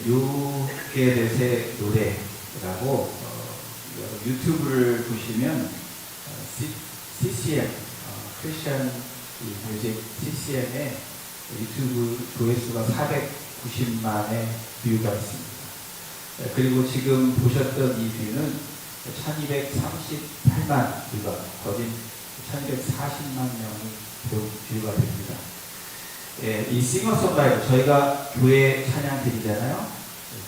요게벳의 노래라고 유튜브를 보시면 CCM 크리스천 뮤직 CCM의 유튜브 조회수가 490만의 뷰가 있습니다. 그리고 지금 보셨던 이 뷰는 1238만 뷰가 거진 1240만 명이 뷰가 됩니다. 이 싱어송라이터, 저희가 교회 찬양 드리잖아요.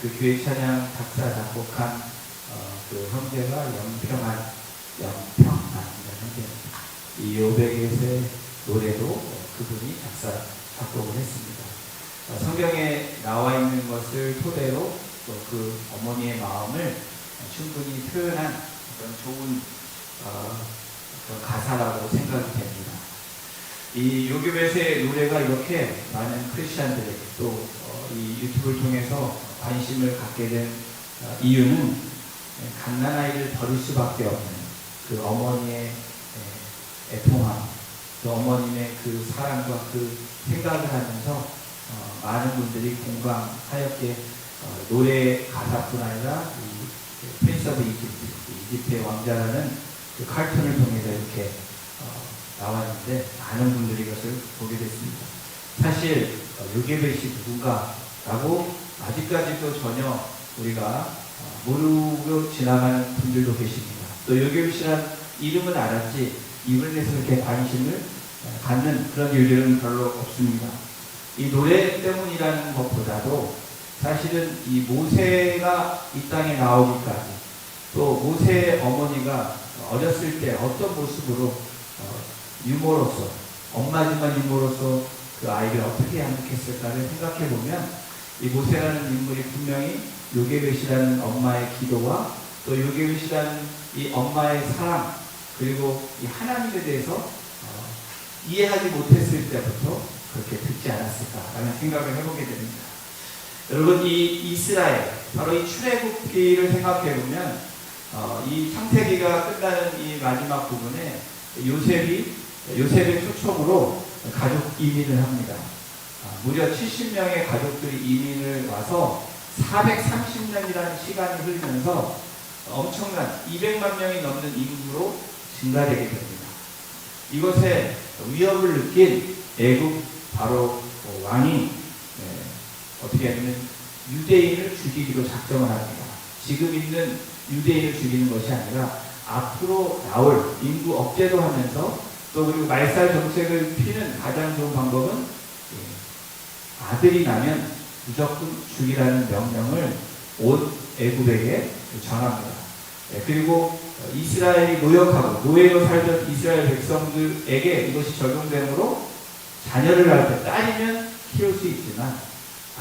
그 교회 찬양 작사, 작곡한 그 형제가 영평한 형제입니다. 이 요베겟의 노래도 그분이 작사, 작곡을 했습니다. 성경에 나와 있는 것을 토대로 또 그 어머니의 마음을 충분히 표현한 그런 좋은 그런 가사라고 생각이 됩니다. 이 요괴벳의 노래가 이렇게 많은 크리스찬들에게 또 이 유튜브를 통해서 관심을 갖게 된 이유는 갓난아이를 버릴 수밖에 없는 그 어머니의 애통함, 또 어머님의 그 사랑과 그 생각을 하면서 많은 분들이 공감하였기에 노래 가사뿐 아니라 이 프린스 오브 이집트의 왕자라는 그 칼툰을 통해서 이렇게 나왔는데 많은 분들이 이것을 보게 됐습니다. 사실 요괴벳이 누군가라고 아직까지도 전혀 우리가 모르고 지나가는 분들도 계십니다. 또 요괴벳이란 이름은 알았지 이분에서 그렇게 관심을 갖는 그런 일들은 별로 없습니다. 이 노래 때문이라는 것보다도 사실은 이 모세가 이 땅에 나오기까지 또 모세의 어머니가 어렸을 때 어떤 모습으로 유모로서 엄마지만 유모로서 그 아이를 어떻게 양육했을까를 생각해 보면 이 모세라는 인물이 분명히 요괴벳이라는 엄마의 기도와 또 요괴벳이라는 이 엄마의 사랑 그리고 이 하나님에 대해서 이해하지 못했을 때부터 그렇게 듣지 않았을까라는 생각을 해보게 됩니다. 여러분 이 이스라엘 바로 이 출애굽기를 생각해 보면 이 창세기가 끝나는 이 마지막 부분에 요셉의 초청으로 가족 이민을 합니다. 무려 70명의 가족들이 이민을 와서 430년이라는 시간이 흐르면서 엄청난 200만 명이 넘는 인구로 증가되게 됩니다. 이것에 위협을 느낀 애국 바로 왕이 어떻게 하면 유대인을 죽이기로 작정을 합니다. 지금 있는 유대인을 죽이는 것이 아니라 앞으로 나올 인구 억제도 하면서 또 그리고 말살 정책을 피는 가장 좋은 방법은 아들이 나면 무조건 죽이라는 명령을 온 애굽에게 전합니다. 그리고 이스라엘이 노역하고 노예로 살던 이스라엘 백성들에게 이것이 적용되므로 자녀를 낳을 때 딸이면 키울 수 있지만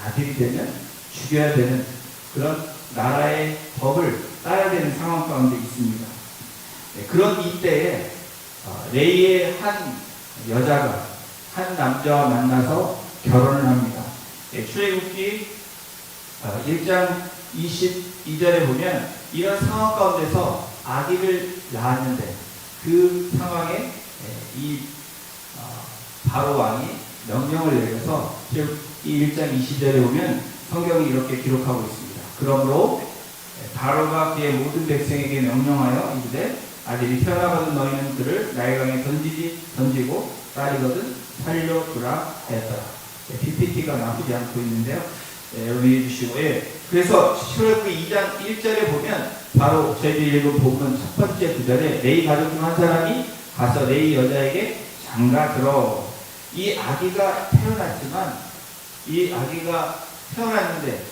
아들이 되면 죽여야 되는 그런 나라의 법을 따라야 되는 상황 가운데 있습니다. 그런 이때에 레이의 한 여자가 한 남자와 만나서 결혼을 합니다. 출애굽기 1장 22절에 보면 이런 상황 가운데서 아기를 낳았는데 그 상황에 이 바로 왕이 명령을 내려서 이 1장 20절에 보면 성경이 이렇게 기록하고 있습니다. 그러므로 바로가 그의 모든 백성에게 명령하여 이르되 아들이 태어나거든 너희는 그를 나일강에 던지고 딸이거든 살려두라 하였더라. PPT가 나오지 않고 있는데요. 여러분이 해주시고 그래서 출애굽기 2장 1절에 보면 바로 저희들이 읽은 본문 첫 번째 구절에 레이 가족 중 한 사람이 가서 레이 여자에게 장가 들어. 이 아기가 태어났지만 이 아기가 태어났는데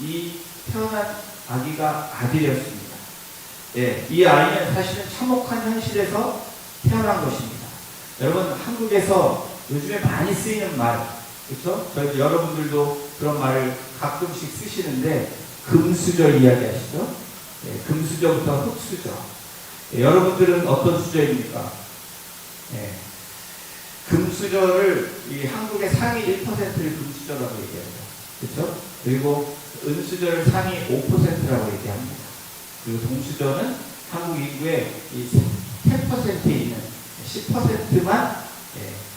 이 태어난 아기가 아들이었습니다. 이 아이는 사실은 참혹한 현실에서 태어난 것입니다. 여러분 한국에서 요즘에 많이 쓰이는 말 그렇죠? 저희 여러분들도 그런 말을 가끔씩 쓰시는데 금수저 이야기하시죠? 금수저부터 흙수저. 여러분들은 어떤 수저입니까? 금수저를 이 한국의 상위 1%를 금수저라고 얘기합니다. 그렇죠? 그리고 은수저를 상위 5%라고 얘기합니다. 그리고 동수저는 한국 인구의 이 10%에 있는 10%만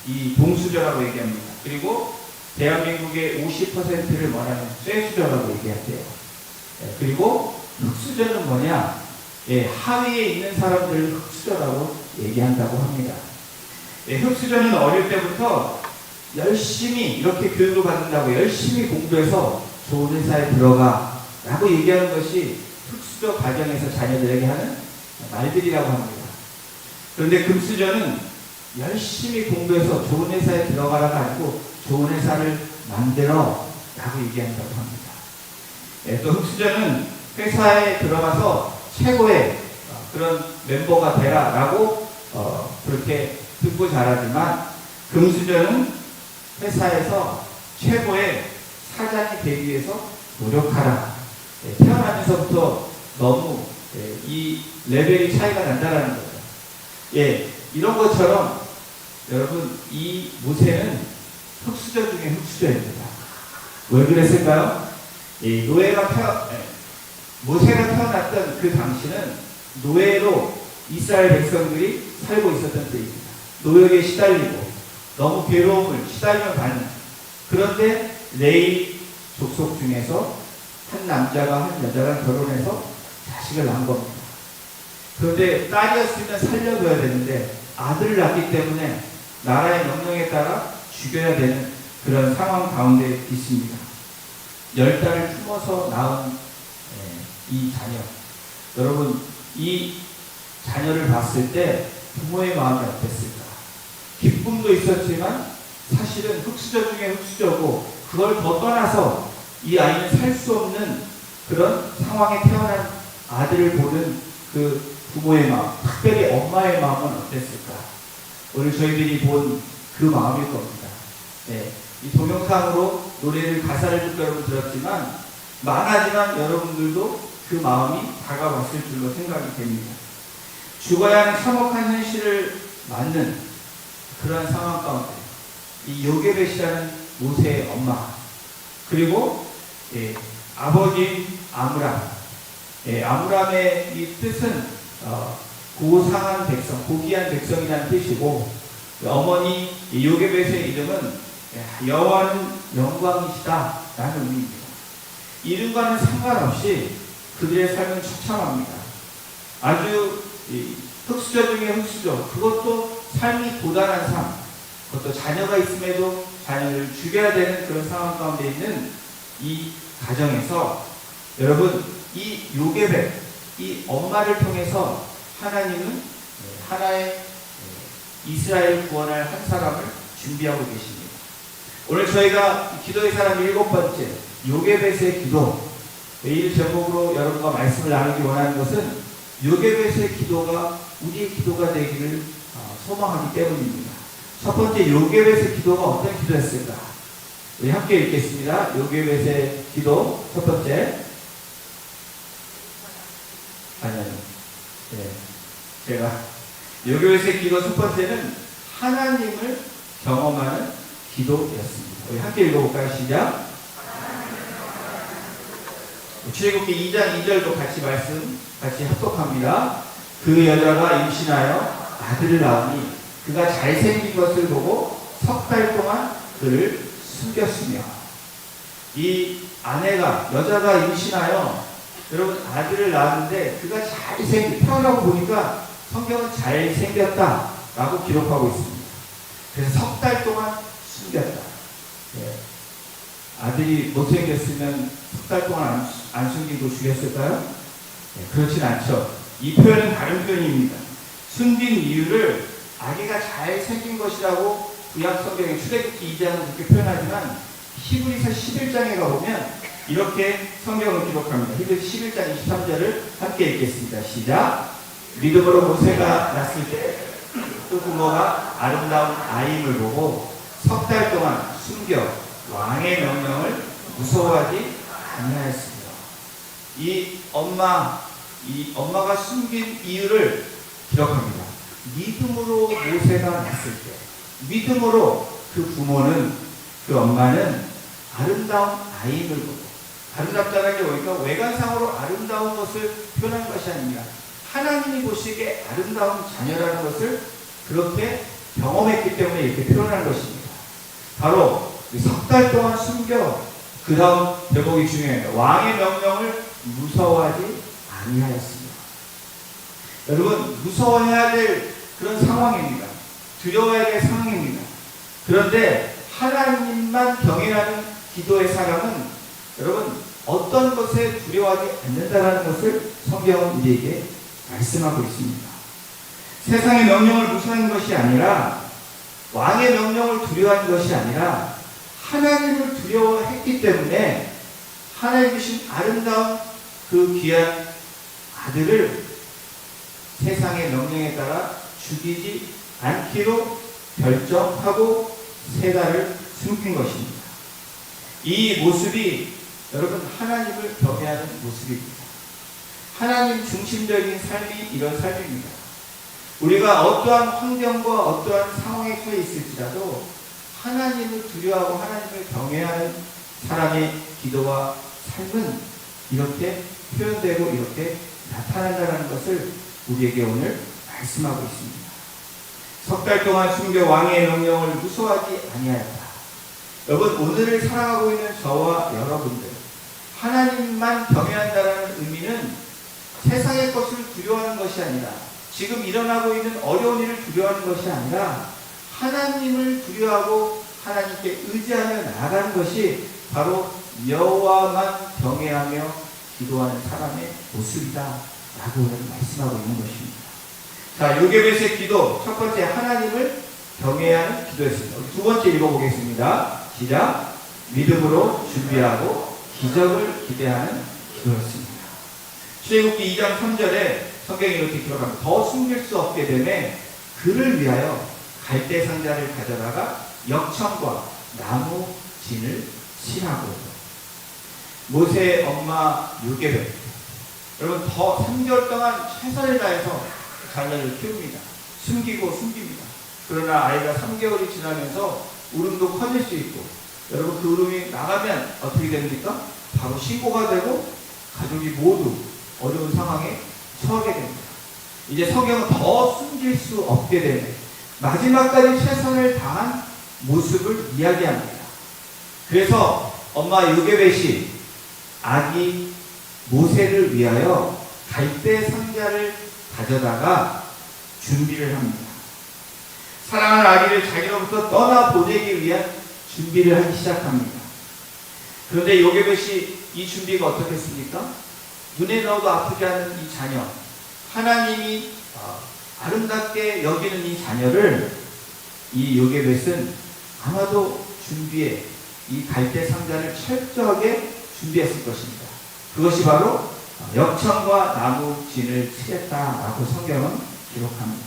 이 동수저라고 얘기합니다. 그리고 대한민국의 50%를 뭐냐면 쇠수저라고 얘기한대요. 그리고 흙수저는 뭐냐? 하위에 있는 사람들을 흙수저라고 얘기한다고 합니다. 흙수저는 어릴 때부터 열심히 이렇게 교육을 받는다고 열심히 공부해서 좋은 회사에 들어가 라고 얘기하는 것이 흙수저 과정에서 자녀들에게 하는 말들이라고 합니다. 그런데 금수저는 열심히 공부해서 좋은 회사에 들어가라가 아니고 좋은 회사를 만들어 라고 얘기한다고 합니다. 또 흙수저는 회사에 들어가서 최고의 그런 멤버가 되라 라고 그렇게 듣고 자라지만 금수저는 회사에서 최고의 사장이 되기 위해서 노력하라. 태어나면서부터 너무 이 레벨이 차이가 난다라는 거죠. 이런 것처럼 여러분 이 모세는 흙수저 중에 흙수저입니다. 왜 그랬을까요? 모세가 태어났던 그 당시는 노예로 이스라엘 백성들이 살고 있었던 때입니다. 노역에 시달리고 너무 괴로움을 시달림을 받는, 그런데 레위 족속 중에서 한 남자가 한 여자랑 결혼해서 자식을 낳은 겁니다. 그런데 딸이었으면 살려줘야 되는데 아들을 낳기 때문에 나라의 명령에 따라 죽여야 되는 그런 상황 가운데 있습니다. 10달을 품어서 낳은 이 자녀, 여러분 이 자녀를 봤을 때 부모의 마음이 어땠을까? 기쁨도 있었지만 사실은 흙수저 중에 흙수저고, 그걸 더 떠나서 이 아이는 살 수 없는 그런 상황에 태어난 아들을 보는 그 부모의 마음, 특별히 엄마의 마음은 어땠을까? 오늘 저희들이 본 그 마음일 겁니다. 이 동영상으로 노래를 가사를 좀 여러분 들었지만 만하지만 여러분들도 그 마음이 다가왔을 줄로 생각이 됩니다. 죽어야 하는 참혹한 현실을 맞는 그런 상황 가운데 이 요게벳이라는 모세의 엄마, 그리고 아버지 아므람, 아므람의 이 뜻은 고상한 백성, 고귀한 백성이라는 뜻이고, 어머니 요게벳의 이름은 여호와는 영광이시다 라는 의미입니다. 이름과는 상관없이 그들의 삶은 처참합니다. 아주 흙수저 중에 흙수저, 그것도 삶이 고단한 삶, 그것도 자녀가 있음에도 자녀를 죽여야 되는 그런 상황 가운데 있는 이 가정에서 여러분 이 요게벳, 이 엄마를 통해서 하나님은 하나의 이스라엘 구원할 한 사람을 준비하고 계십니다. 오늘 저희가 기도의 사람 7번째 요게벳의 기도, 이 제목으로 여러분과 말씀을 나누기 원하는 것은 요게벳의 기도가 우리의 기도가 되기를 소망하기 때문입니다. 첫 번째 요게벳의 기도가 어떤 기도였을까? 우리 함께 읽겠습니다. 요게벳의 기도 첫 번째. 제가 요게벳의 기도 첫 번째는 하나님을 경험하는 기도였습니다. 우리 함께 읽어볼까요? 시작. 출애굽기 2장 2절도 같이 합독합니다. 그 여자가 임신하여 아들을 낳으니 그가 잘생긴 것을 보고 석 달 동안 그를 숨겼으며. 이 아내가, 여자가 임신하여 여러분 아들을 낳았는데 그가 태어나고 보니까 성경은 잘생겼다 라고 기록하고 있습니다. 그래서 석 달 동안 숨겼다. 아들이 못생겼으면 석 달 동안 안 숨기고 죽였을까요? 그렇진 않죠. 이 표현은 다른 표현입니다. 숨긴 이유를 아기가 잘생긴 것이라고 구약 성경의 출애굽기 2장은 그렇게 표현하지만 히브리서 11장에 가보면 이렇게 성경을 기록합니다. 히브리서 11장 23절을 함께 읽겠습니다. 시작. 믿음으로 모세가 낳았을 때 그 부모가 아름다운 아임을 보고 석 달 동안 숨겨 왕의 명령을 무서워하지 아니하였습니다. 이 엄마가 숨긴 이유를 기록합니다. 믿음으로 모세가 낳았을 때, 믿음으로 그 부모는, 그 엄마는 아름다운 아임을 보고, 아름답다는 게 뭐니까 외관상으로 아름다운 것을 표현한 것이 아닙니다. 하나님이 보시기에 아름다운 자녀라는 것을 그렇게 경험했기 때문에 이렇게 표현한 것입니다. 바로 석 달 동안 숨겨 그 다음 대목이 중요해요. 왕의 명령을 무서워하지 아니하였습니다. 여러분, 무서워해야 될 그런 상황입니다. 두려워해야 될 상황입니다. 그런데 하나님만 경외하는 기도의 사람은 여러분 어떤 것에 두려워하지 않는다라는 것을 성경은 우리에게 말씀하고 있습니다. 세상의 명령을 무시하는 것이 아니라 왕의 명령을 두려워하는 것이 아니라 하나님을 두려워했기 때문에 하나님 주신 아름다운 그 귀한 아들을 세상의 명령에 따라 죽이지 않기로 결정하고 3달을 숨긴 것입니다. 이 모습이 여러분 하나님을 경외하는 모습입니다. 하나님 중심적인 삶이 이런 삶입니다. 우리가 어떠한 환경과 어떠한 상황에 처해 있을지라도 하나님을 두려워하고 하나님을 경외하는 사람의 기도와 삶은 이렇게 표현되고 이렇게 나타난다는 것을 우리에게 오늘 말씀하고 있습니다. 석 달 동안 숨겨 왕의 명령을 무서워하지 아니하였다. 여러분, 오늘을 살아가고 있는 저와 여러분들, 하나님만 경외한다는 의미는 세상의 것을 두려워하는 것이 아니라, 지금 일어나고 있는 어려운 일을 두려워하는 것이 아니라 하나님을 두려워하고 하나님께 의지하며 나아가는 것이 바로 여호와만 경외하며 기도하는 사람의 모습이다 라고 말씀하고 있는 것입니다. 자, 요게벳의 기도, 첫 번째 하나님을 경외하는 기도였습니다. 두 번째 읽어보겠습니다. 시작. 믿음으로 준비하고 기적을 기대하는 기도였습니다. 출애굽기 2장 3절에 성경이 이렇게 기록합니다. 더 숨길 수 없게 되매 그를 위하여 갈대 상자를 가져다가 역청과 나무 진을 칠하고. 모세의 엄마 요게벳, 여러분 더 3개월 동안 최선을 다해서 자녀를 키웁니다. 숨깁니다. 그러나 아이가 3개월이 지나면서 울음도 커질 수 있고, 여러분 그 울음이 나가면 어떻게 됩니까? 바로 신고가 되고 가족이 모두 어려운 상황에 처하게 됩니다. 이제 성경은 더 숨길 수 없게 되는 마지막까지 최선을 다한 모습을 이야기합니다. 그래서 엄마 요게벳이 아기 모세를 위하여 갈대 상자를 가져다가 준비를 합니다. 사랑하는 아기를 자기로부터 떠나 보내기 위한 준비를 하기 시작합니다. 그런데 요게벳이 이 준비가 어떻겠습니까? 눈에 넣어도 아프지 않은 이 자녀, 하나님이 아름답게 여기는 이 자녀를 이 요게벳은 아마도 준비해 이 갈대 상자를 철저하게 준비했을 것입니다. 그것이 바로 역청과 나무 진을 칠했다라고 성경은 기록합니다.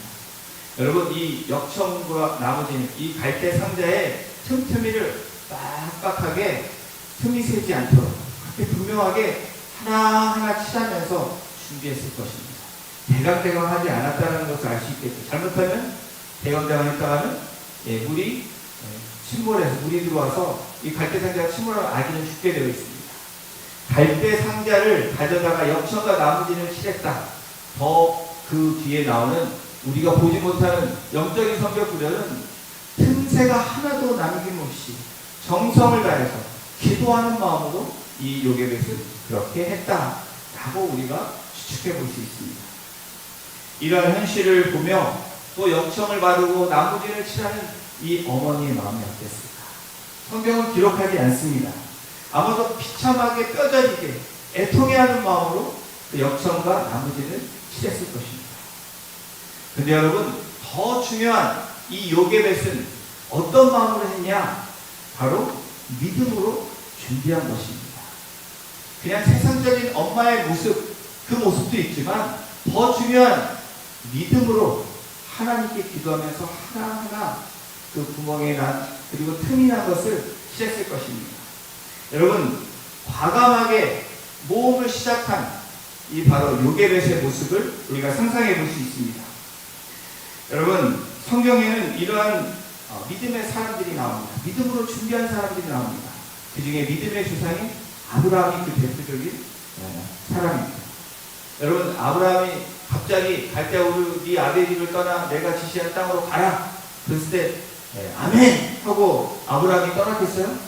여러분, 이 역청과 나무 진, 이 갈대 상자의 틈틈이를 빡빡하게 틈이 새지 않도록 그렇게 분명하게 하나하나 칠하면서 준비했을 것입니다. 대강대강 하지 않았다는 것을 알 수 있겠죠. 잘못하면 대강대강 했다가는 물이 침몰해서 물이 들어와서 이 갈대 상자가 침몰하면 아기는 죽게 되어 있습니다. 갈대 상자를 가져다가 역청과 나무진을 칠했다. 더 그 뒤에 나오는 우리가 보지 못하는 영적인 성경 구절은 틈새가 하나도 남김없이 정성을 다해서 기도하는 마음으로 이 요게벳을 그렇게 했다라고 우리가 추측해 볼 수 있습니다. 이러한 현실을 보며 또 역청을 바르고 나무진을 칠하는 이 어머니의 마음이 어땠을까? 성경은 기록하지 않습니다. 아마도 비참하게 뼈저리게 애통해하는 마음으로 그 역청과 나무진을 칠했을 것입니다. 근데 여러분, 더 중요한 이 요게벳은 어떤 마음으로 했냐? 바로 믿음으로 준비한 것입니다. 그냥 세상적인 엄마의 모습, 그 모습도 있지만 더 중요한 믿음으로 하나님께 기도하면서 하나하나 그 구멍에 난 그리고 틈이 난 것을 칠했을 것입니다. 여러분, 과감하게 모험을 시작한 이 바로 요게벳의 모습을 우리가 상상해 볼 수 있습니다. 여러분, 성경에는 이러한 믿음의 사람들이 나옵니다. 믿음으로 준비한 사람들이 나옵니다. 그 중에 믿음의 조상인 아브라함이 그 대표적인 사람입니다. 여러분, 아브라함이 갑자기 갈대아 우르 네 아베리를 떠나 내가 지시한 땅으로 가라. 그랬을 때 아멘! 하고 아브라함이 떠났겠어요?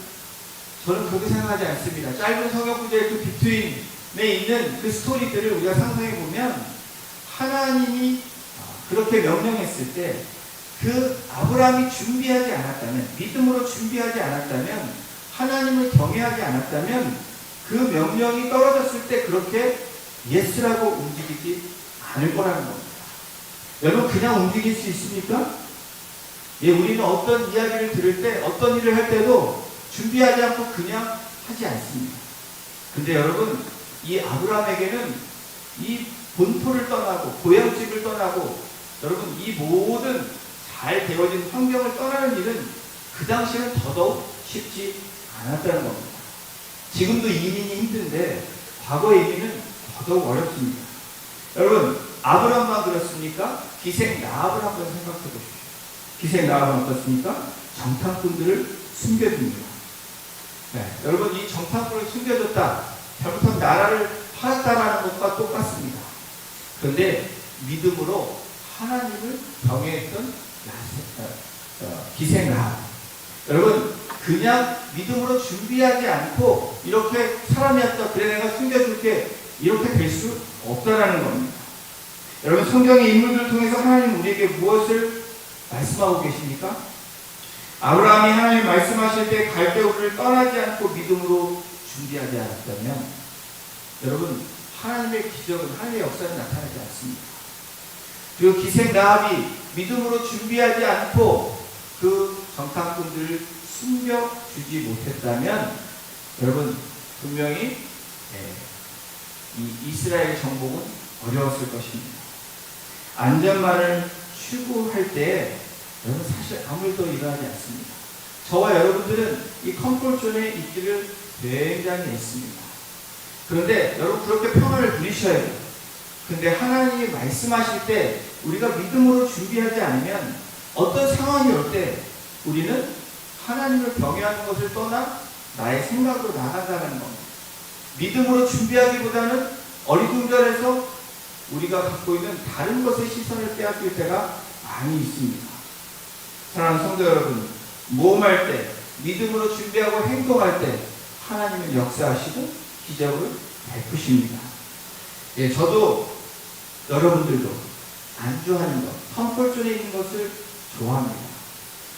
저는 그렇게 생각하지 않습니다. 짧은 성경 구절의 그 비트윈에 있는 그 스토리들을 우리가 상상해 보면 하나님이 그렇게 명령했을 때 그 아브라함이 준비하지 않았다면, 믿음으로 준비하지 않았다면, 하나님을 경외하지 않았다면 그 명령이 떨어졌을 때 그렇게 예스라고 움직이지 않을 거라는 겁니다. 여러분, 그냥 움직일 수 있습니까? 우리는 어떤 이야기를 들을 때, 어떤 일을 할 때도 준비하지 않고 그냥 하지 않습니다. 근데 여러분, 이 아브라함에게는 이 본토를 떠나고 고향집을 떠나고 여러분 이 모든 잘 되어진 환경을 떠나는 일은 그 당시에는 더더욱 쉽지 않았다는 겁니다. 지금도 이민이 힘든데 과거의 이민은 더더욱 어렵습니다. 여러분, 아브라함만 그렇습니까? 기생 라합을 한번 생각해 보십시오. 기생 라합은 어떻습니까? 정탐꾼들을 숨겨줍니다. 여러분, 이 정탐꾼을 숨겨줬다. 잘못하면 나라를 팔았다라는 것과 똑같습니다. 그런데 믿음으로 하나님을 경외했던 기생 라합. 여러분, 그냥 믿음으로 준비하지 않고 이렇게 사람이 왔다 그래 내가 숨겨줄게 이렇게 될 수 없다라는 겁니다. 여러분, 성경의 인물들을 통해서 하나님 우리에게 무엇을 말씀하고 계십니까? 아브라함이 하나님 말씀하실 때 갈대우를 떠나지 않고 믿음으로 준비하지 않았다면 여러분, 하나님의 기적은, 하나님의 역사는 나타나지 않습니다. 그리고 기생 라합이 믿음으로 준비하지 않고 그 정탐꾼들을 숨겨주지 못했다면 여러분, 분명히 이 이스라엘 정복은 어려웠을 것입니다. 안전만을 추구할 때 여러분 사실 아무 일도 일어나지 않습니다. 저와 여러분들은 이 컴포트존에 있기를 굉장히 했습니다. 그런데 여러분 그렇게 평안을 누리셔야 돼요. 근데 하나님이 말씀하실 때 우리가 믿음으로 준비하지 않으면 어떤 상황이 올 때 우리는 하나님을 경외하는 것을 떠나 나의 생각으로 나간다는 겁니다. 믿음으로 준비하기보다는 어리둥절해서 우리가 갖고 있는 다른 것의 시선을 빼앗길 때가 많이 있습니다. 사랑하는 성도 여러분, 모험할 때, 믿음으로 준비하고 행동할 때 하나님은 역사하시고 기적을 베푸십니다. 저도 여러분들도 안주하는 것, 컴포트존에 있는 것을 좋아합니다.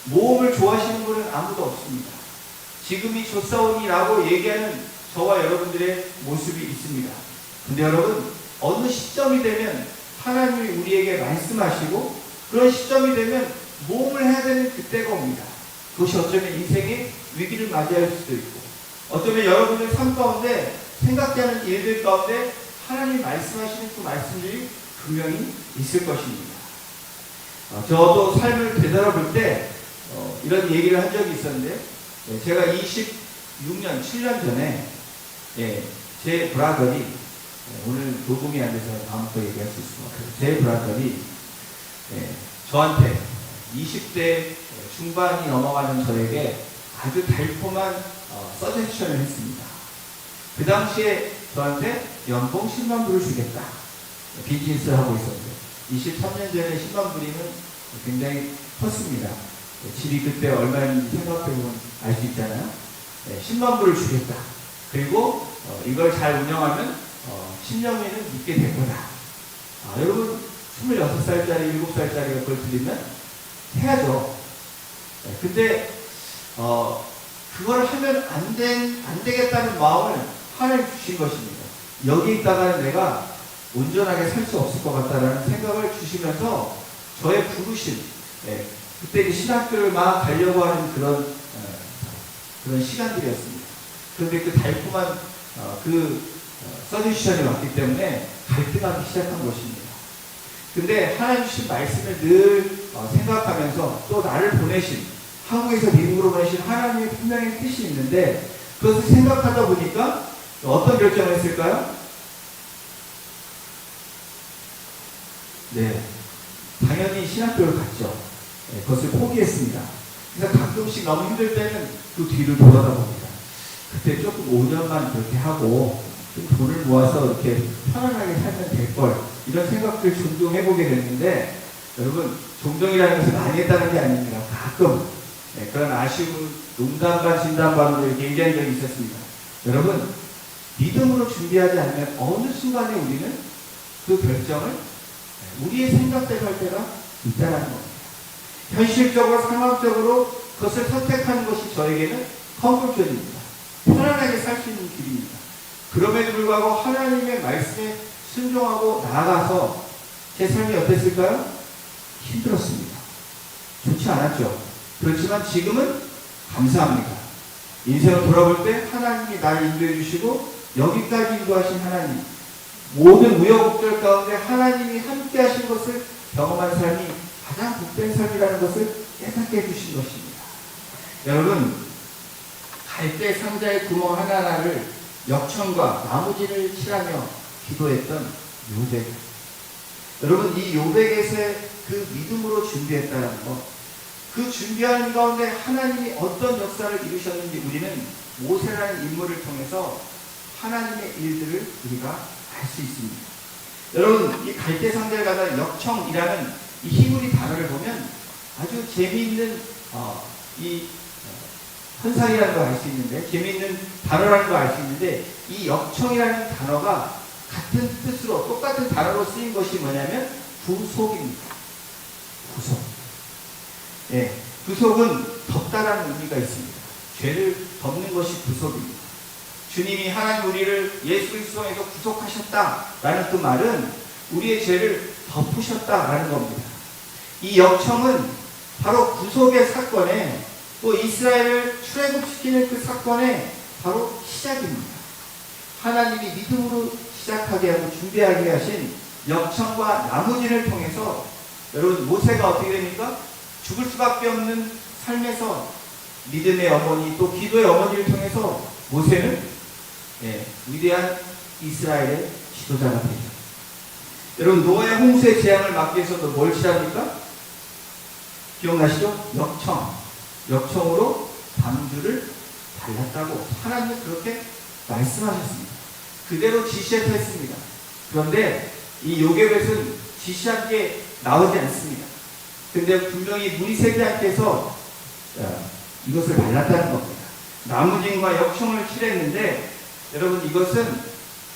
모험을 좋아하시는 분은 아무도 없습니다. 지금이 좋사오니라고 얘기하는 저와 여러분들의 모습이 있습니다. 근데 여러분, 어느 시점이 되면 하나님이 우리에게 말씀하시고 그런 시점이 되면 모험을 해야 되는 그때가 옵니다. 그것이 어쩌면 인생의 위기를 맞이할 수도 있고 어쩌면 여러분의 삶 가운데 생각지 않은 일들 가운데 하나님이 말씀하시는 그 말씀들이 분명히 있을 것입니다. 저도 삶을 되돌아볼 때 이런 얘기를 한 적이 있었는데 제가 26년, 7년 전에 제 브라더리 오늘 녹음이 안 돼서 다음부터 얘기할 수 있을 것 같아요. 제 브라더리 저한테 20대 중반이 넘어가는 저에게 아주 달콤한 서제션을 했습니다. 그 당시에 저한테 연봉 10만 불을 주겠다. 비즈니스를 하고 있었는데 23년 전에 10만 불이면 굉장히 컸습니다. 집이 그때 얼마인지 생각해보면 알 수 있잖아요. 10만 불을 주겠다. 그리고 이걸 잘 운영하면 10년 후에는 믿게 될 거다. 여러분 26살짜리, 7살짜리가 그걸 들리면 해야죠. 근데 그걸 하면 안 되겠다는 마음을 하나님 주신 것입니다. 여기 있다가는 내가 온전하게 살 수 없을 것 같다라는 생각을 주시면서 저의 부르심, 그때 신학교를 막 가려고 하는 그런 시간들이었습니다. 그런데 그 달콤한 서제션이 왔기 때문에 갈등하기 시작한 것입니다. 근데 하나님 주신 말씀을 늘 생각하면서 또 나를 보내신, 한국에서 미국으로 보내신 하나님의 분명히 뜻이 있는데 그것을 생각하다 보니까 어떤 결정을 했을까요? 당연히 신학교를 갔죠. 그것을 포기했습니다. 그래서 가끔씩 너무 힘들 때는 그 뒤를 돌아다 봅니다. 그때 조금 5년만 그렇게 하고 좀 돈을 모아서 이렇게 편안하게 살면 될 걸, 이런 생각들 종종 해보게 됐는데 여러분, 종종이라는 것을 많이 했다는 게 아닙니다. 가끔 그런 아쉬운 농담 반 진담 반으로 이렇게 얘기한 적이 있었습니다. 여러분, 믿음으로 준비하지 않으면 어느 순간에 우리는 그 결정을 우리의 생각대로 할 때가 있다는 겁니다. 현실적으로 상황적으로 그것을 선택하는 것이 저에게는 컴포트입니다. 편안하게 살 수 있는 길입니다. 그럼에도 불구하고 하나님의 말씀에 순종하고 나아가서 제 삶이 어땠을까요? 힘들었습니다. 좋지 않았죠. 그렇지만 지금은 감사합니다. 인생을 돌아볼 때 하나님이 나를 인도해 주시고 여기까지 인도하신 하나님, 모든 우여곡절 가운데 하나님이 함께 하신 것을 경험한 삶이 가장 복된 삶이라는 것을 깨닫게 해주신 것입니다. 여러분, 갈대 상자의 구멍 하나하나를 역청과 나무질을 칠하며 기도했던 요백. 여러분, 이 요백에서의 그 믿음으로 준비했다는 것, 그 준비하는 가운데 하나님이 어떤 역사를 이루셨는지 우리는 모세라는 인물을 통해서 하나님의 일들을 우리가 알 수 있습니다. 여러분, 이 갈대 상자에 가다 역청이라는 이 히브리 단어를 보면 아주 재미있는 현상이라는 걸 알 수 있는데, 재미있는 단어라는 걸 알 수 있는데, 이 역청이라는 단어가 같은 뜻으로 똑같은 단어로 쓰인 것이 뭐냐면 구속입니다. 구속. 예, 구속은 덮다라는 의미가 있습니다. 죄를 덮는 것이 구속입니다. 주님이 하나님 우리를 예수 그리스도에서 구속하셨다라는 그 말은 우리의 죄를 덮으셨다라는 겁니다. 이 역청은 바로 구속의 사건에, 또 이스라엘을 출애굽시키는 그 사건의 바로 시작입니다. 하나님이 믿음으로 시작하게 하고 준비하게 하신 역청과 나무진을 통해서 여러분, 모세가 어떻게 됩니까? 죽을 수밖에 없는 삶에서 믿음의 어머니, 또 기도의 어머니를 통해서 모세는 위대한 이스라엘의 지도자가 되죠. 여러분, 노아의 홍수의 재앙을 막기 위해서도 뭘 취합니까? 기억나시죠? 역청으로 방주를 발랐다고 하나님은 그렇게 말씀하셨습니다. 그대로 지시했습니다. 그런데 이 요괴벳은 지시한 게 나오지 않습니다. 근데 분명히 물이 새지 않게 해서 이것을 발랐다는 겁니다. 나무진과 역청을 칠했는데, 여러분, 이것은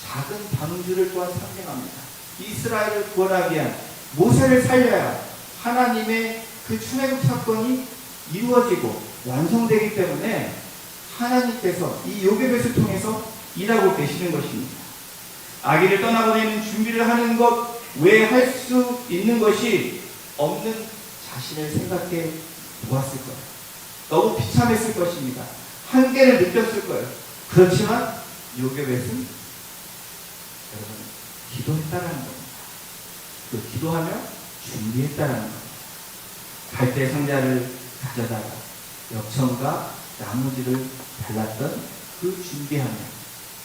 작은 방주를 또한 상징합니다. 이스라엘을 구원하기 위한, 모세를 살려야 하나님의 그 출애굽 사건이 이루어지고 완성되기 때문에 하나님께서 이 요괴벳을 통해서 일하고 계시는 것입니다. 아기를 떠나보내는 준비를 하는 것 외에 할 수 있는 것이 없는 자신을 생각해 보았을 거예요. 너무 비참했을 것입니다. 한계를 느꼈을 거예요. 그렇지만 요괴벳은 여러분, 기도했다는 겁니다. 그 기도하며 준비했다는 겁니다. 갈대 상자를 가져다가 역청과 나무지를 발랐던 그 준비하며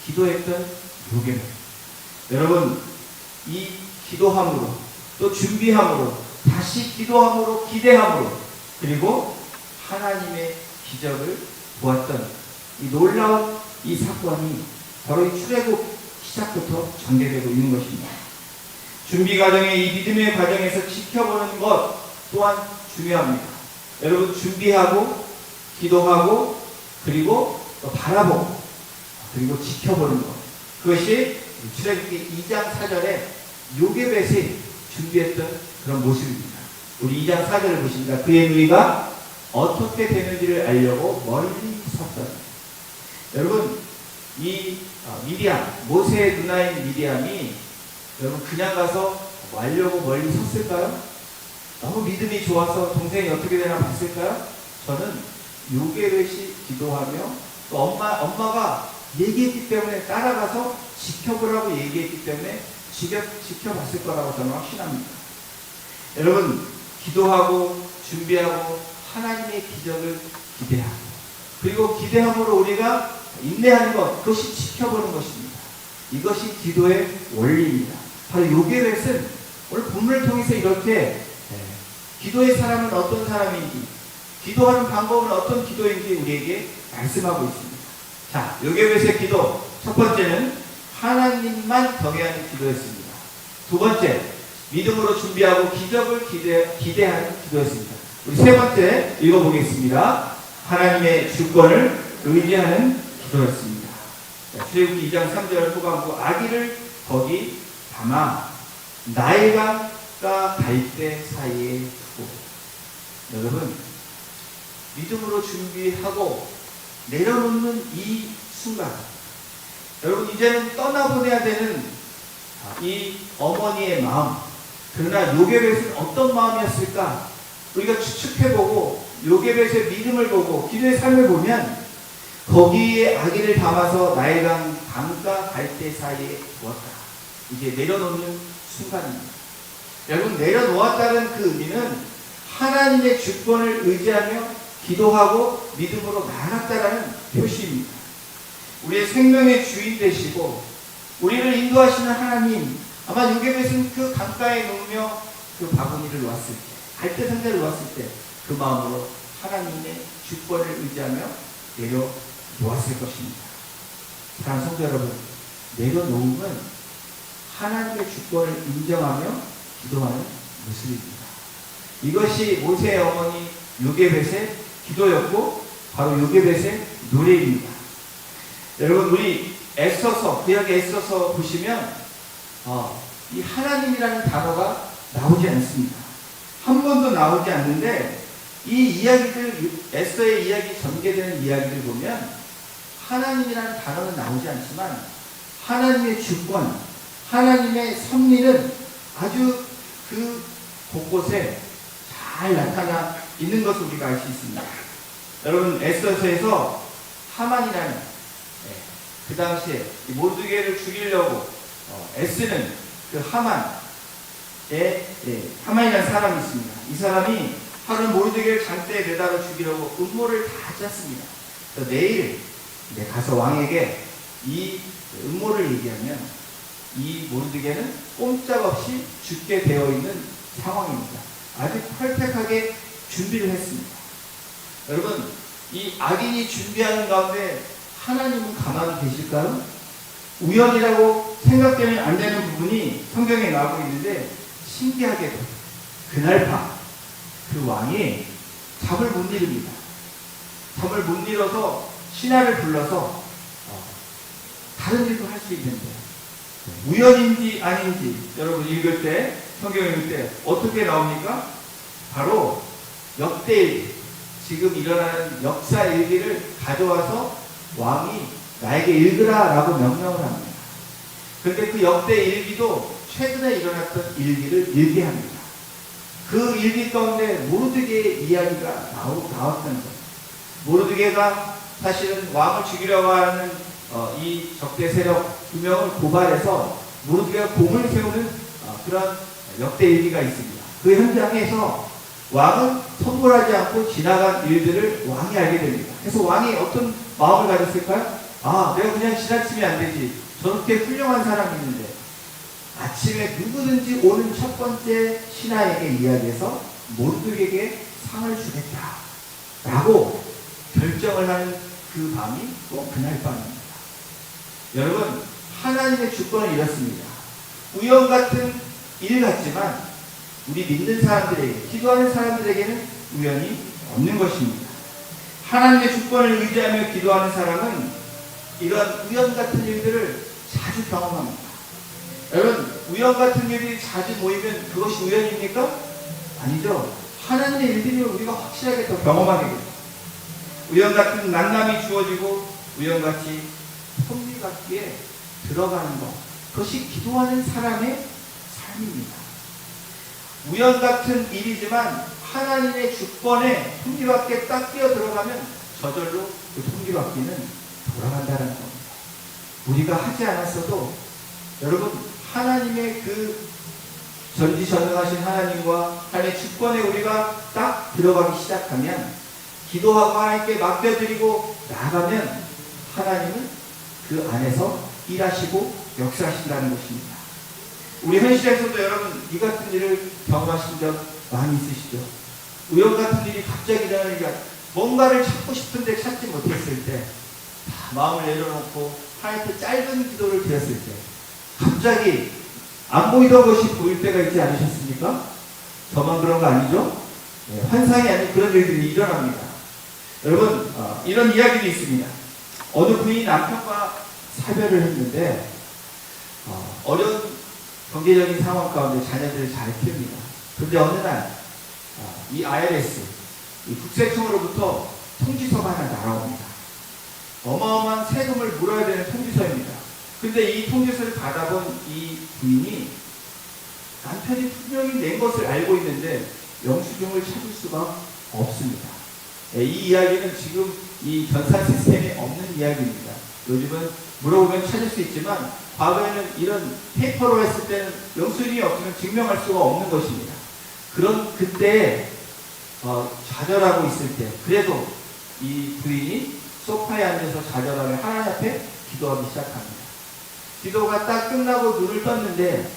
기도했던 요괴벳. 여러분, 이 기도함으로, 또 준비함으로, 다시 기도함으로, 기대함으로, 그리고 하나님의 기적을 보았던 이 놀라운 이 사건이 바로 이 출애굽 시작부터 전개되고 있는 것입니다. 준비 과정의 이 믿음의 과정에서 지켜보는 것 또한 중요합니다. 여러분, 준비하고 기도하고 그리고 또 바라보고 그리고 지켜보는 것, 그것이 출애굽기 2장 4절에 요괴벳이 준비했던 그런 모습입니다. 우리 2장 4절을 보십니다. 그의 누이가 어떻게 되는지를 알려고 멀리 섰다. 여러분, 이 미디암, 모세의 누나인 미디암이 여러분 그냥 가서 알려고 멀리 섰을까요? 너무 믿음이 좋아서 동생이 어떻게 되나 봤을까요? 저는 요괴벳이 기도하며 또 엄마가 얘기했기 때문에 따라가서 지켜보라고 얘기했기 때문에 지켜봤을 거라고 저는 확신합니다. 여러분, 기도하고 준비하고 하나님의 기적을 기대하고 그리고 기대함으로 우리가 인내하는 것, 그것이 지켜보는 것입니다. 이것이 기도의 원리입니다. 바로 요괴벳은 오늘 본문을 통해서 이렇게 기도의 사람은 어떤 사람인지, 기도하는 방법은 어떤 기도인지 우리에게 말씀하고 있습니다. 자, 요괴벳의 기도 첫 번째는 하나님만 경외하는 기도였습니다. 두 번째, 믿음으로 준비하고 기적을 기대하는 기도였습니다. 우리 세 번째 읽어보겠습니다. 하나님의 주권을 의지하는 기도였습니다. 출애굽기 2장 3절 후반부 아기를 거기 담아 나일강과 갈대 사이에 두고. 여러분, 믿음으로 준비하고 내려놓는 이 순간, 여러분 이제는 떠나보내야 되는 이 어머니의 마음, 그러나 요게벳은 어떤 마음이었을까? 우리가 추측해보고 요게벳의 믿음을 보고 기도의 삶을 보면 거기에 아기를 담아서 나일강 강과 갈대 사이에 두었다. 이제 내려놓는 순간입니다. 여러분, 내려놓았다는 그 의미는 하나님의 주권을 의지하며 기도하고 믿음으로 나아갔다라는 표시입니다. 우리의 생명의 주인 되시고 우리를 인도하시는 하나님, 아마 요게벳은 그 강가에 놓으며 그 바구니를 놓았을 때, 갈대 상자를 놓았을 때 그 마음으로 하나님의 주권을 의지하며 내려놓았을 것입니다. 사랑하는 성도 여러분, 내려놓음은 하나님의 주권을 인정하며 기도하는 모습입니다. 이것이 모세의 어머니 요게벳의 기도였고 바로 요게벳의 노래입니다. 여러분, 우리 애써서, 구약에 애써서 보시면 이 하나님이라는 단어가 나오지 않습니다. 한 번도 나오지 않는데 이 이야기들, 에스더의 이야기, 전개되는 이야기를 보면 하나님이라는 단어는 나오지 않지만 하나님의 주권, 하나님의 섭리는 아주 그 곳곳에 잘 나타나 있는 것을 우리가 알 수 있습니다. 여러분, 에스더서에서 하만이라는 그 당시에 모르드게를 죽이려고 애쓰는 그 하만이라는 사람이 있습니다. 이 사람이 하루 모르드게를 장대에 매달아 죽이려고 음모를 다 짰습니다. 그래서 내일 가서 왕에게 이 음모를 얘기하면 이 모르드게는 꼼짝없이 죽게 되어 있는 상황입니다. 아주 퍼펙트하게 준비를 했습니다. 여러분, 이 악인이 준비하는 가운데 하나님은 가만히 계실까요? 우연이라고 생각되면 안 되는 부분이 성경에 나오고 있는데, 신기하게도 그날 밤 그 왕이 잠을 못 이룹니다. 잠을 못 이뤄서 신하를 불러서 다른 일도 할 수 있는데, 우연인지 아닌지 여러분 읽을 때, 성경 읽을 때 어떻게 나옵니까? 바로 역대일기, 지금 일어나는 역사 일기를 가져와서 왕이 나에게 읽으라 라고 명령을 합니다. 그런데 그 역대 일기도 최근에 일어났던 일기를 읽게 합니다. 그 일기 가운데 모르드게의 이야기가 나왔다는 거예요. 모르드게가 사실은 왕을 죽이려고 하는 이 적대 세력 2명을 고발해서 모르드게가 공을 세우는 그런 역대 일기가 있습니다. 그 현장에서 왕은 선고하지 않고 지나간 일들을 왕이 알게 됩니다. 그래서 왕이 어떤 마음을 가졌을까요? 내가 그냥 지나치면 안 되지. 저렇게 훌륭한 사람이 있는데 아침에 누구든지 오는 첫 번째 신하에게 이야기해서 모르드게에게 상을 주겠다 라고 결정을 하는 그 밤이 또 그날 밤입니다. 여러분, 하나님의 주권은 이렇습니다. 우연 같은 일 같지만 우리 믿는 사람들에게, 기도하는 사람들에게는 우연이 없는 것입니다. 하나님의 주권을 의지하며 기도하는 사람은 이런 우연 같은 일들을 자주 경험합니다. 여러분, 우연 같은 일이 자주 모이면 그것이 우연입니까? 아니죠. 하나님의 일들을 우리가 확실하게 더 경험하게 됩니다. 우연 같은 만남이 주어지고 우연같이 섭리받기에 들어가는 것, 그것이 기도하는 사람의 삶입니다. 우연 같은 일이지만 하나님의 주권에 섭리받기에 딱 뛰어 들어가면 저절로 그 섭리받기는 돌아간다는 겁니다. 우리가 하지 않았어도 여러분, 하나님의 그 전지전능하신 하나님과 하나님의 주권에 우리가 딱 들어가기 시작하면, 기도하고 하나님께 맡겨드리고 나아가면 하나님은 그 안에서 일하시고 역사하신다는 것입니다. 우리 현실에서도 여러분 이 같은 일을 경험하신 적 많이 있으시죠? 우연 같은 일이 갑자기 일어나니까 뭔가를 찾고 싶은데 찾지 못했을 때, 마음을 내려놓고 하나님께 짧은 기도를 드렸을 때 갑자기 안 보이던 것이 보일 때가 있지 않으셨습니까? 저만 그런 거 아니죠? 네, 환상이 아닌 그런 일들이 일어납니다. 여러분, 이런 이야기도 있습니다. 어느 부인이 남편과 사별을 했는데 어려운 경제적인 상황 가운데 자녀들을 잘 키웁니다. 그런데 어느 날 이 IRS, 이 국세청으로부터 통지서가 하나 날아옵니다. 어마어마한 세금을 물어야 되는 통지서입니다. 근데 이 통지서를 받아본 이 부인이 남편이 분명히 낸 것을 알고 있는데 영수증을 찾을 수가 없습니다. 이 이야기는 지금 이 전산 시스템이 없는 이야기입니다. 요즘은 물어보면 찾을 수 있지만 과거에는 이런 페이퍼로 했을 때는 영수증이 없으면 증명할 수가 없는 것입니다. 그때 좌절하고 있을 때 그래도 이 부인이 소파에 앉아서 좌절하며 하나님 앞에 기도하기 시작합니다. 기도가 딱 끝나고 눈을 떴는데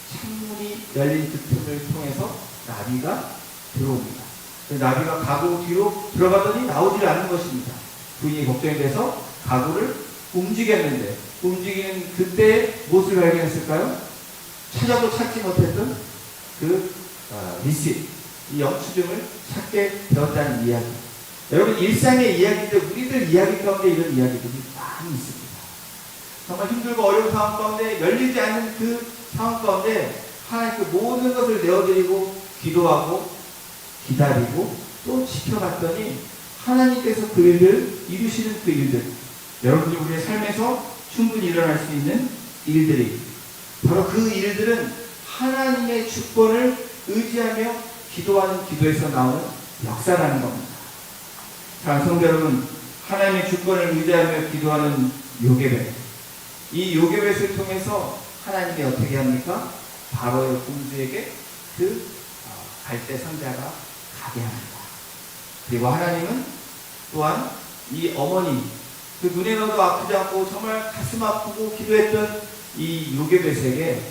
창문이 열린 그 틈을 통해서 나비가 들어옵니다. 나비가 가구 뒤로 들어가더니 나오질 않는 것입니다. 부인이 걱정이 돼서 가구를 움직였는데 움직이는 그때 무엇을 발견했을까요? 찾아도 찾지 못했던 그 리시트, 이 영수증을 찾게 되었다는 이야기. 여러분, 일상의 이야기인데 우리들 이야기 가운데 이런 이야기들이 많이 있습니다. 정말 힘들고 어려운 상황 가운데 열리지 않는 그 상황 가운데 하나님께 모든 것을 내어드리고 기도하고 기다리고 또 지켜봤더니 하나님께서 그 일을 이루시는 그 일들, 여러분이 우리의 삶에서 충분히 일어날 수 있는 일들이 바로 그 일들은 하나님의 주권을 의지하며 기도하는 기도에서 나오는 역사라는 겁니다. 자, 성도 여러분, 하나님의 주권을 의지하며 기도하는 요게벳, 이 요게벳을 통해서 하나님이 어떻게 합니까? 바로의 공주에게 그 갈대 상자가 가게 합니다. 그리고 하나님은 또한 이 어머니, 그 눈에 넣어도 아프지 않고 정말 가슴 아프고 기도했던 이 요게벳에게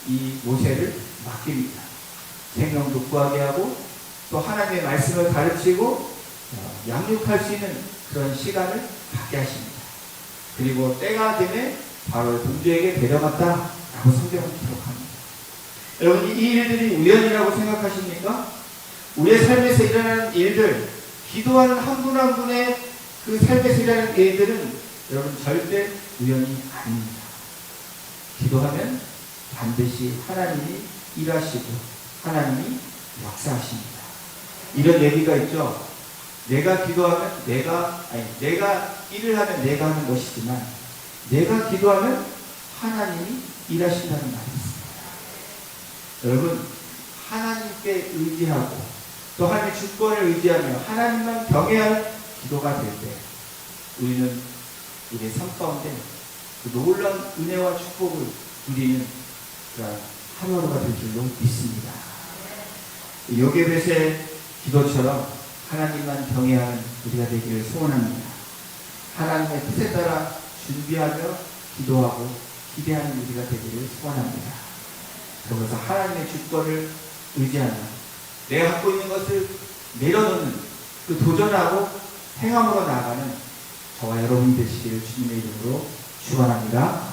이 모세를 맡깁니다. 생명도 구하게 하고 또 하나님의 말씀을 가르치고 양육할 수 있는 그런 시간을 갖게 하십니다. 그리고 때가 되면 바로 공주에게 데려갔다라고 성경은 기록합니다. 여러분, 이 일들이 우연이라고 생각하십니까? 우리의 삶에서 일어나는 일들, 기도하는 한 분 한 분의 그 삶에서 일어나는 일들은 여러분 절대 우연이 아닙니다. 기도하면 반드시 하나님이 일하시고 하나님이 역사하십니다. 이런 얘기가 있죠. 내가 기도하면 내가 일을 하면 내가 하는 것이지만 내가 기도하면 하나님이 일하신다는 말이 있습니다. 여러분, 하나님께 의지하고 또 하나님의 주권을 의지하며 하나님만 경외하는 기도가 될 때 우리는 우리의 삶 가운데 그 놀라운 은혜와 축복을 누리는 그런 하루하루가 될 줄로 믿습니다. 요게벳의 기도처럼 하나님만 경외하는 우리가 되기를 소원합니다. 하나님의 뜻에 따라 준비하며 기도하고 기대하는 우리가 되기를 소원합니다. 그러면서 하나님의 주권을 의지하며 내가 갖고 있는 것을 내려놓는 그 도전하고 행함으로 나아가는 저와 여러분이 되시기를 주님의 이름으로 축원합니다.